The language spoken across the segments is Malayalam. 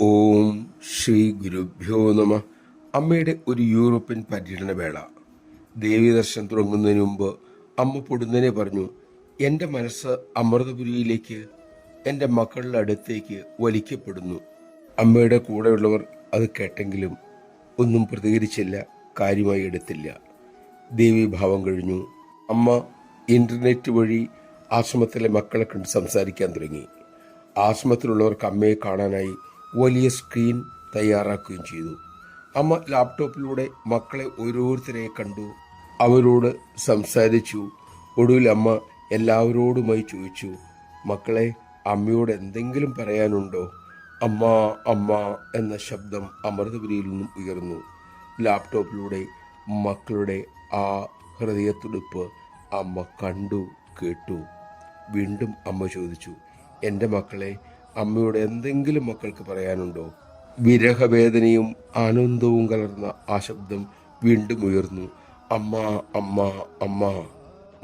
ഓം ശ്രീ ഗുരുഭ്യോ നമ. അമ്മയുടെ ഒരു യൂറോപ്യൻ പര്യടന വേള. ദേവീ ദർശനം തുടങ്ങുന്നതിന് മുമ്പ് അമ്മ പൊടുന്നനെ പറഞ്ഞു, എൻ്റെ മനസ്സ് അമൃതപുരിയിലേക്ക്, എൻ്റെ മക്കളുടെ അടുത്തേക്ക് വലിക്കപ്പെടുന്നു. അമ്മയുടെ കൂടെയുള്ളവർ അത് കേട്ടെങ്കിലും ഒന്നും പ്രതികരിച്ചില്ല, കാര്യമായി എടുത്തില്ല. ദേവി ഭാവം കഴിഞ്ഞു. അമ്മ ഇന്റർനെറ്റ് വഴി ആശ്രമത്തിലെ മക്കളെ കണ്ട് സംസാരിക്കാൻ തുടങ്ങി. ആശ്രമത്തിലുള്ളവർക്ക് അമ്മയെ കാണാനായി വലിയ സ്ക്രീൻ തയ്യാറാക്കുകയും ചെയ്തു. അമ്മ ലാപ്ടോപ്പിലൂടെ മക്കളെ ഓരോരുത്തരെ കണ്ടു, അവരോട് സംസാരിച്ചു. ഒടുവിൽ അമ്മ എല്ലാവരോടുമായി ചോദിച്ചു, മക്കളെ, അമ്മയോട് എന്തെങ്കിലും പറയാനുണ്ടോ? അമ്മ അമ്മ എന്ന ശബ്ദം അമൃതപുരിയിൽ നിന്നും ഉയർന്നു. ലാപ്ടോപ്പിലൂടെ മക്കളുടെ ആ ഹൃദയത്തുടിപ്പ് അമ്മ കണ്ടു, കേട്ടു. വീണ്ടും അമ്മ ചോദിച്ചു, എൻ്റെ മക്കളെ, അമ്മയോട് എന്തെങ്കിലും മക്കൾക്ക് പറയാനുണ്ടോ? വിരഹവേദനയും ആനന്ദവും കലർന്ന ആ ശബ്ദം വീണ്ടും ഉയർന്നു, അമ്മ അമ്മ അമ്മ.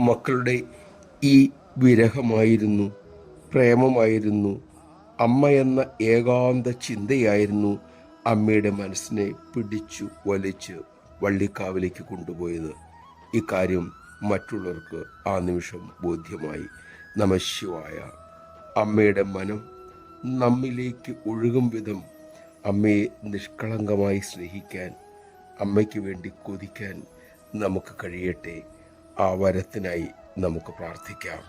മക്കളുടെ ഈ വിരഹമായിരുന്നു, പ്രേമമായിരുന്നു, അമ്മ എന്ന ഏകാന്ത ചിന്തയായിരുന്നു അമ്മയുടെ മനസ്സിനെ പിടിച്ചു വലിച്ച് വള്ളിക്കാവിലേക്ക് കൊണ്ടുപോയത്. ഇക്കാര്യം മറ്റുള്ളവർക്ക് ആ നിമിഷം ബോധ്യമായി. നമഃശിവായ. അമ്മയുടെ മനം നമ്മിലേക്ക് ഒഴുകും വിധം അമ്മയെ നിഷ്കളങ്കമായി സ്നേഹിക്കാൻ, അമ്മയ്ക്ക് വേണ്ടി കൊതിക്കാൻ നമുക്ക് കഴിയട്ടെ. ആ വരത്തിനായി നമുക്ക് പ്രാർത്ഥിക്കാം.